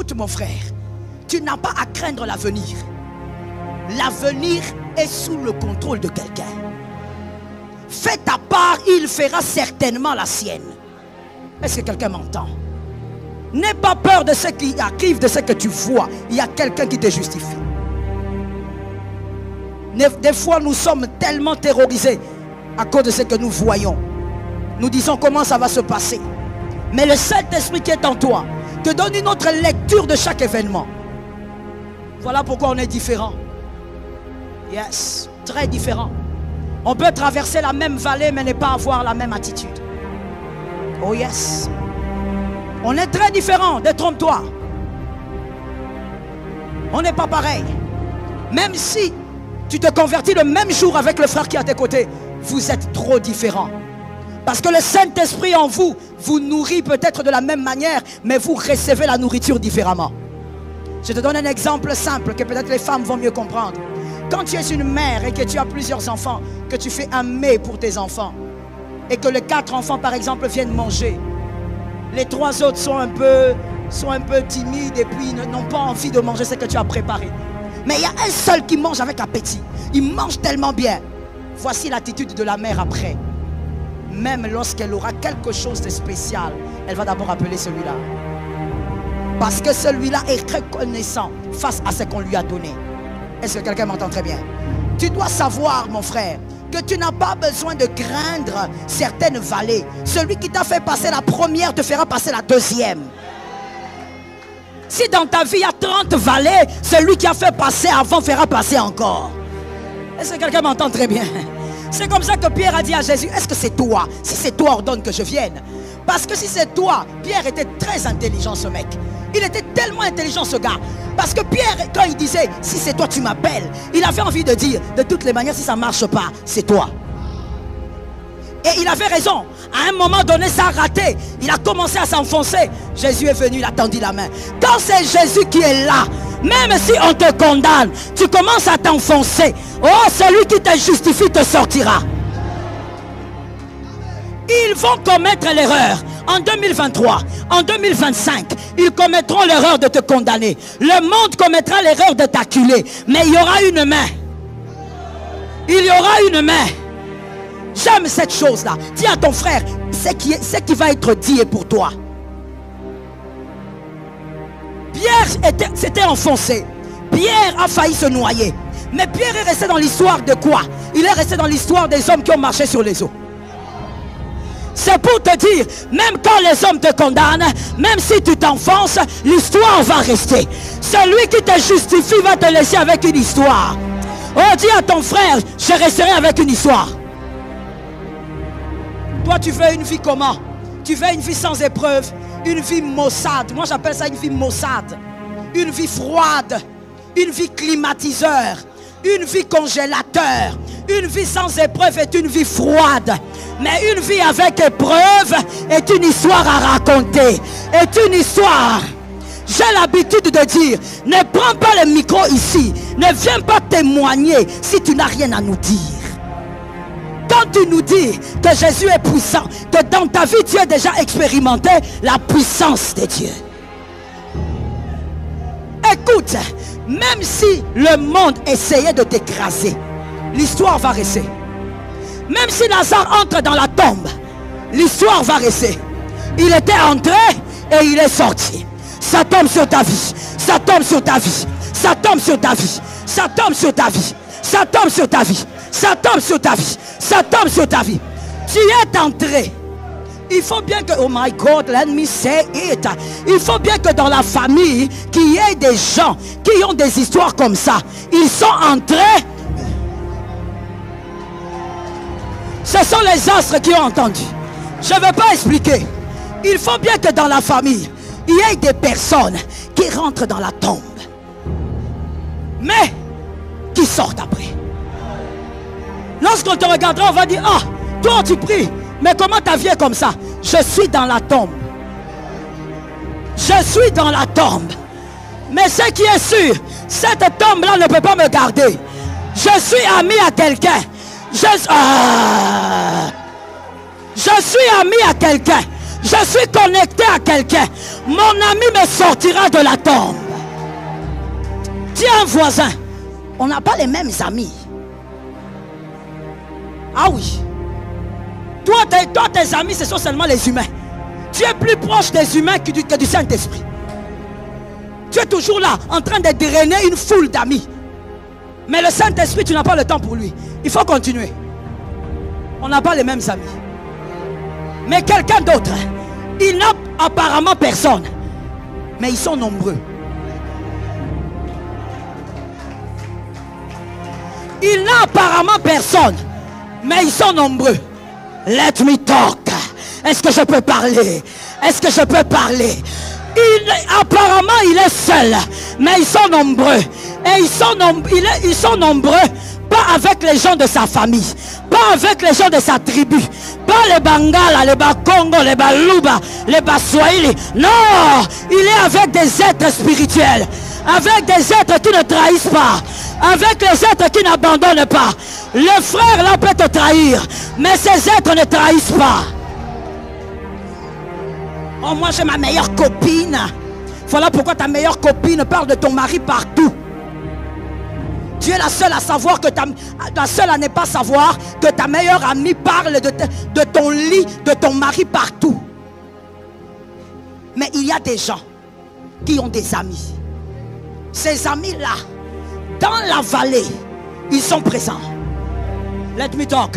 Écoute mon frère, tu n'as pas à craindre l'avenir. L'avenir est sous le contrôle de quelqu'un. Fais ta part, il fera certainement la sienne. Est-ce que quelqu'un m'entend? N'aie pas peur de ce qui arrive, de ce que tu vois. Il y a quelqu'un qui te justifie. Des fois, nous sommes tellement terrorisés à cause de ce que nous voyons. Nous disons comment ça va se passer. Mais le Saint-Esprit qui est en toi te donne une autre lecture de chaque événement. Voilà pourquoi on est différent. Yes, très différent. On peut traverser la même vallée mais ne pas avoir la même attitude. Oh yes. On est très différent, détrompe-toi. On n'est pas pareil. Même si tu te convertis le même jour avec le frère qui est à tes côtés, vous êtes trop différents. Parce que le Saint-Esprit en vous, vous nourrit peut-être de la même manière, mais vous recevez la nourriture différemment. Je te donne un exemple simple que peut-être les femmes vont mieux comprendre. Quand tu es une mère et que tu as plusieurs enfants, que tu fais un mets pour tes enfants, et que les 4 enfants par exemple viennent manger, les 3 autres sont un peu timides et puis n'ont pas envie de manger ce que tu as préparé. Mais il y a un seul qui mange avec appétit. Il mange tellement bien. Voici l'attitude de la mère après. Même lorsqu'elle aura quelque chose de spécial, elle va d'abord appeler celui-là. Parce que celui-là est reconnaissant face à ce qu'on lui a donné. Est-ce que quelqu'un m'entend très bien? Tu dois savoir, mon frère, que tu n'as pas besoin de craindre certaines vallées. Celui qui t'a fait passer la première te fera passer la deuxième. Si dans ta vie il y a 30 vallées, celui qui a fait passer avant fera passer encore. Est-ce que quelqu'un m'entend très bien? C'est comme ça que Pierre a dit à Jésus, est-ce que c'est toi? Si c'est toi, ordonne que je vienne. Parce que si c'est toi, Pierre était très intelligent ce mec. Il était tellement intelligent ce gars. Parce que Pierre, quand il disait, si c'est toi tu m'appelles, il avait envie de dire, de toutes les manières, si ça ne marche pas, c'est toi. Et il avait raison. À un moment donné, ça a raté. Il a commencé à s'enfoncer. Jésus est venu, il a tendu la main. Quand c'est Jésus qui est là, même si on te condamne, tu commences à t'enfoncer. Oh, celui qui te justifie te sortira. Ils vont commettre l'erreur. En 2023, en 2025, ils commettront l'erreur de te condamner. Le monde commettra l'erreur de t'acculer. Mais il y aura une main. Il y aura une main. J'aime cette chose-là. Dis à ton frère, ce qui va être dit est pour toi. Pierre s'était enfoncé. Pierre a failli se noyer. Mais Pierre est resté dans l'histoire de quoi? Il est resté dans l'histoire des hommes qui ont marché sur les eaux. C'est pour te dire, même quand les hommes te condamnent, même si tu t'enfonces, l'histoire va rester. Celui qui te justifie va te laisser avec une histoire. Oh, dis à ton frère, je resterai avec une histoire. Toi, tu veux une vie comment? Tu veux une vie sans épreuve, une vie maussade. Moi, j'appelle ça une vie maussade. Une vie froide, une vie climatiseur, une vie congélateur. Une vie sans épreuve est une vie froide. Mais une vie avec épreuve est une histoire à raconter. Est une histoire. J'ai l'habitude de dire, ne prends pas le micro ici. Ne viens pas témoigner si tu n'as rien à nous dire. Quand tu nous dis que Jésus est puissant, que dans ta vie tu as déjà expérimenté la puissance de Dieu. Écoute, même si le monde essayait de t'écraser, l'histoire va rester. Même si Lazare entre dans la tombe, l'histoire va rester. Il était entré et il est sorti. Ça tombe sur ta vie. Ça tombe sur ta vie. Ça tombe sur ta vie. Ça tombe sur ta vie. Ça tombe sur ta vie. Ça tombe sur ta vie. Ça tombe sur ta vie. Tu es entré. Il faut bien que, oh my God, let me say it. Il faut bien que dans la famille, qu'il y ait des gens qui ont des histoires comme ça. Ils sont entrés. Ce sont les astres qui ont entendu. Je ne vais pas expliquer. Il faut bien que dans la famille, il y ait des personnes qui rentrent dans la tombe. Mais, qui sortent après. Lorsqu'on te regardera, on va dire, ah, toi tu pries. Mais comment ta vie est comme ça? Je suis dans la tombe. Je suis dans la tombe. Mais ce qui est sûr, cette tombe-là ne peut pas me garder. Je suis ami à quelqu'un. Je suis ami à quelqu'un. Je suis connecté à quelqu'un. Mon ami me sortira de la tombe. Tiens, voisin, on n'a pas les mêmes amis. Ah oui. Toi, tes amis, ce sont seulement les humains. Tu es plus proche des humains que du Saint-Esprit. Tu es toujours là, en train de drainer une foule d'amis. Mais le Saint-Esprit, tu n'as pas le temps pour lui. Il faut continuer. On n'a pas les mêmes amis. Mais quelqu'un d'autre, il n'a apparemment personne. Mais ils sont nombreux. Il n'a apparemment personne. Mais ils sont nombreux. Let me talk. Est-ce que je peux parler? Est-ce que je peux parler? Apparemment, il est seul. Mais ils sont nombreux. Et ils sont nombreux. Pas avec les gens de sa famille. Pas avec les gens de sa tribu. Pas les Bangala, les Bakongo, les Baluba, les Baswahili. Non, il est avec des êtres spirituels. Avec des êtres qui ne trahissent pas. Avec les êtres qui n'abandonnent pas. Le frère là peut te trahir. Mais ces êtres ne trahissent pas. Oh, moi j'ai ma meilleure copine. Voilà pourquoi ta meilleure copine parle de ton mari partout. Tu es la seule à savoir que la seule à ne pas savoir que ta meilleure amie parle de ton lit, de ton mari partout. Mais il y a des gens qui ont des amis. Ces amis-là, dans la vallée, ils sont présents. Let me talk.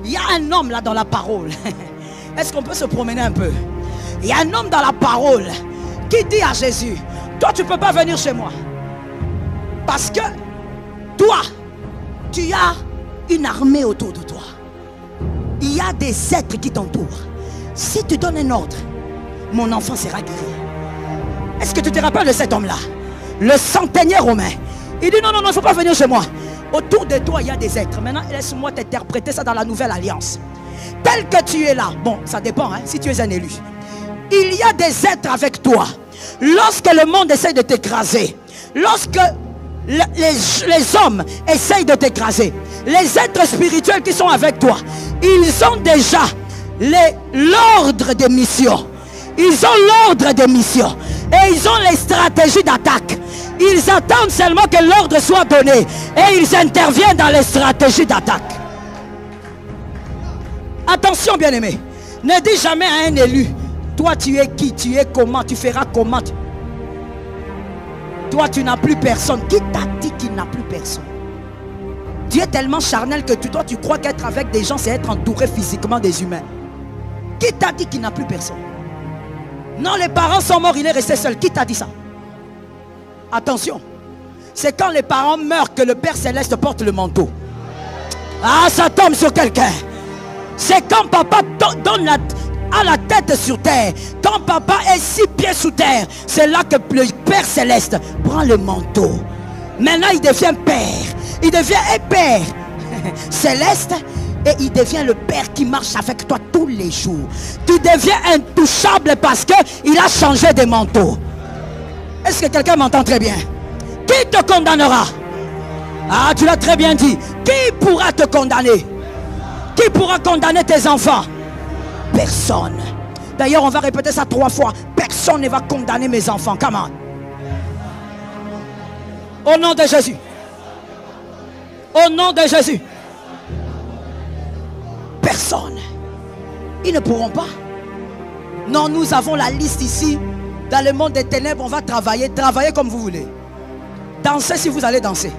Il y a un homme là dans la parole. Est-ce qu'on peut se promener un peu? Il y a un homme dans la parole qui dit à Jésus, toi tu ne peux pas venir chez moi. Parce que toi, tu as une armée autour de toi. Il y a des êtres qui t'entourent. Si tu donnes un ordre, mon enfant sera guéri. Est-ce que tu te rappelles de cet homme-là? Le centenier romain. Il dit non, non, non, il ne faut pas venir chez moi. Autour de toi, il y a des êtres. Maintenant, laisse-moi t'interpréter ça dans la nouvelle alliance. Tel que tu es là, bon, ça dépend, hein, si tu es un élu. Il y a des êtres avec toi. Lorsque le monde essaie de t'écraser, lorsque les hommes essayent de t'écraser, les êtres spirituels qui sont avec toi, ils ont déjà l'ordre de mission. Ils ont l'ordre de mission. Et ils ont les stratégies d'attaque. Ils attendent seulement que l'ordre soit donné. Et ils interviennent dans les stratégies d'attaque. Attention bien aimé. Ne dis jamais à un élu, toi tu es qui, tu es comment, tu feras comment. Toi tu n'as plus personne. Qui t'a dit qu'il n'a plus personne? Tu es tellement charnel que toi tu crois qu'être avec des gens c'est être entouré physiquement des humains. Qui t'a dit qu'il n'a plus personne? Non, les parents sont morts, il est resté seul. Qui t'a dit ça? Attention. C'est quand les parents meurent que le Père Céleste porte le manteau. Ah, ça tombe sur quelqu'un. C'est quand papa donne à la tête sur terre. Quand papa est 6 pieds sous terre. C'est là que le Père Céleste prend le manteau. Maintenant il devient Père. Il devient un Père Céleste. Et il devient le Père qui marche avec toi tous les jours. Tu deviens intouchable parce qu'il a changé de manteau. Est-ce que quelqu'un m'entend très bien? Qui te condamnera? Ah, tu l'as très bien dit. Qui pourra te condamner? Qui pourra condamner tes enfants? Personne. D'ailleurs, on va répéter ça 3 fois. Personne ne va condamner mes enfants. Come on. Au nom de Jésus. Au nom de Jésus. Personne. Ils ne pourront pas. Non, nous avons la liste ici. Dans le monde des ténèbres, on va travailler. Travaillez comme vous voulez. Dansez si vous allez danser.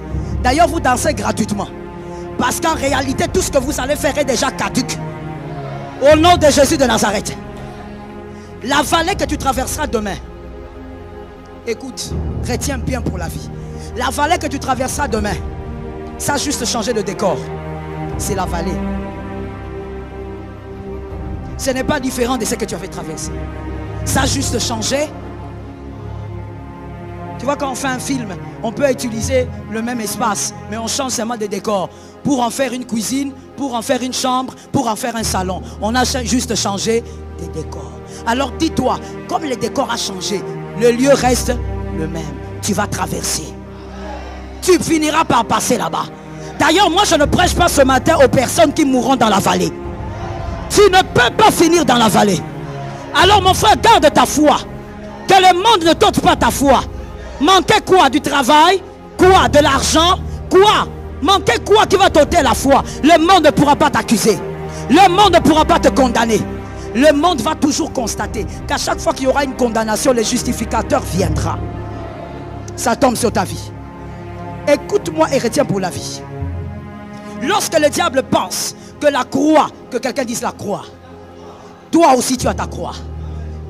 D'ailleurs, vous dansez gratuitement. Parce qu'en réalité, tout ce que vous allez faire est déjà caduc. Au nom de Jésus de Nazareth. La vallée que tu traverseras demain. Écoute, retiens bien pour la vie. La vallée que tu traverseras demain. Ça a juste changé de décor. C'est la vallée. Ce n'est pas différent de ce que tu avais traversé. Ça a juste changé. Tu vois, quand on fait un film, on peut utiliser le même espace, mais on change seulement de décor. Pour en faire une cuisine, pour en faire une chambre, pour en faire un salon. On a juste changé de décor. Alors dis-toi, comme le décor a changé, le lieu reste le même. Tu vas traverser. Tu finiras par passer là-bas. D'ailleurs, moi je ne prêche pas ce matin aux personnes qui mourront dans la vallée. Tu ne peux pas finir dans la vallée. Alors mon frère, garde ta foi. Que le monde ne t'ôte pas ta foi. Manquer quoi? Du travail? Quoi? De l'argent? Quoi? Manquer quoi qui va t'ôter la foi? Le monde ne pourra pas t'accuser. Le monde ne pourra pas te condamner. Le monde va toujours constater qu'à chaque fois qu'il y aura une condamnation, le justificateur viendra. Ça tombe sur ta vie. Écoute-moi et retiens pour la vie. Lorsque le diable pense que la croix, que quelqu'un dise la croix, toi aussi tu as ta croix.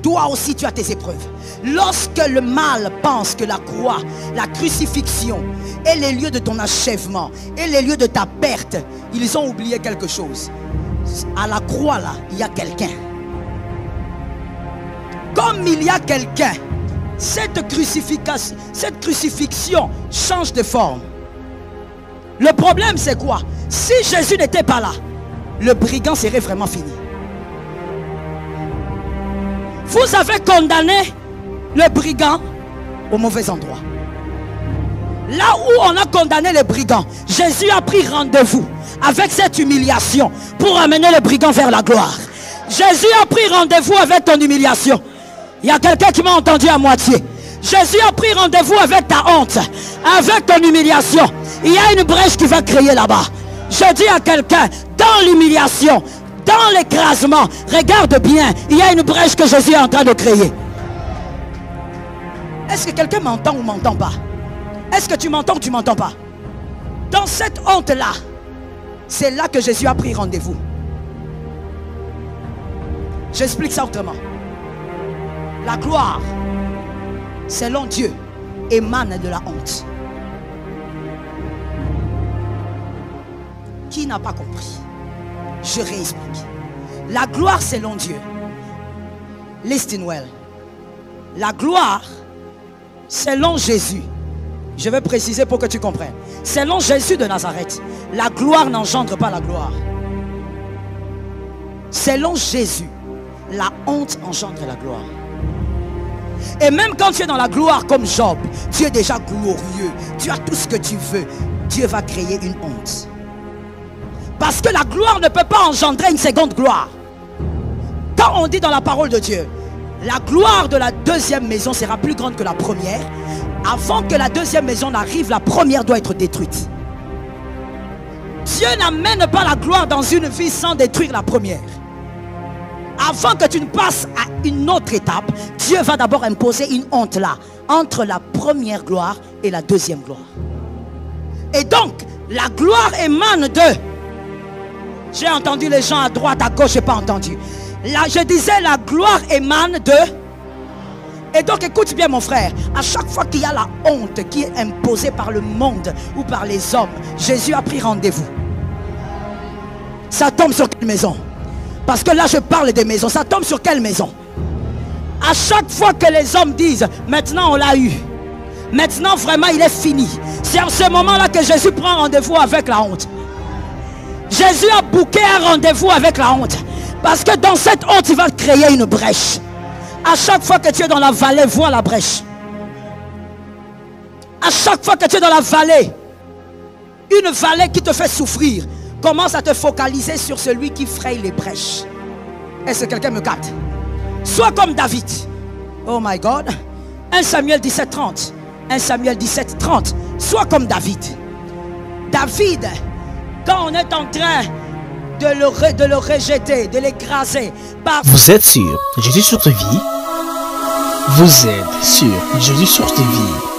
Toi aussi tu as tes épreuves. Lorsque le mal pense que la croix, la crucifixion est les lieux de ton achèvement, est les lieux de ta perte, ils ont oublié quelque chose. À la croix là, il y a quelqu'un. Comme il y a quelqu'un, cette crucifixion change de forme. Le problème c'est quoi? Si Jésus n'était pas là, le brigand serait vraiment fini. Vous avez condamné le brigand au mauvais endroit. Là où on a condamné le brigand, Jésus a pris rendez-vous avec cette humiliation pour amener le brigand vers la gloire. Jésus a pris rendez-vous avec ton humiliation. Il y a quelqu'un qui m'a entendu à moitié. Jésus a pris rendez-vous avec ta honte, avec ton humiliation. Il y a une brèche qui va créer là-bas. Je dis à quelqu'un, dans l'humiliation, dans l'écrasement, regarde bien, il y a une brèche que Jésus est en train de créer. Est-ce que quelqu'un m'entend ou m'entend pas? Est-ce que tu m'entends ou tu m'entends pas? Dans cette honte-là, c'est là que Jésus a pris rendez-vous. J'explique ça autrement. La gloire, selon Dieu, émane de la honte. Qui n'a pas compris? Je réexplique. La gloire selon Dieu. Listen well. La gloire selon Jésus. Je vais préciser pour que tu comprennes. Selon Jésus de Nazareth, la gloire n'engendre pas la gloire. Selon Jésus, la honte engendre la gloire. Et même quand tu es dans la gloire comme Job, tu es déjà glorieux, tu as tout ce que tu veux, Dieu va créer une honte. Parce que la gloire ne peut pas engendrer une seconde gloire. Quand on dit dans la parole de Dieu, la gloire de la deuxième maison sera plus grande que la première, avant que la deuxième maison n'arrive, la première doit être détruite. Dieu n'amène pas la gloire dans une vie sans détruire la première. Avant que tu ne passes à une autre étape, Dieu va d'abord imposer une honte là, entre la première gloire et la deuxième gloire. Et donc, la gloire émane de... J'ai entendu les gens à droite, à gauche, je n'ai pas entendu. Là, je disais, la gloire émane de... Et donc, écoute bien mon frère, à chaque fois qu'il y a la honte qui est imposée par le monde ou par les hommes, Jésus a pris rendez-vous. Ça tombe sur quelle maison? Parce que là, je parle des maisons. Ça tombe sur quelle maison? À chaque fois que les hommes disent, maintenant on l'a eu. Maintenant, vraiment, il est fini. C'est en ce moment-là que Jésus prend rendez-vous avec la honte. Jésus a booké un rendez-vous avec la honte. Parce que dans cette honte, il va créer une brèche. À chaque fois que tu es dans la vallée, vois la brèche. À chaque fois que tu es dans la vallée, une vallée qui te fait souffrir, commence à te focaliser sur celui qui fraye les brèches. Est-ce que quelqu'un me capte? Sois comme David. Oh my God. 1 Samuel 17:30. 1 Samuel 17:30. Sois comme David. David, quand on est en train de le rejeter, de l'écraser par... Vous êtes sur Jésus sur ta vie. Vous êtes sur Jésus sur ta vie.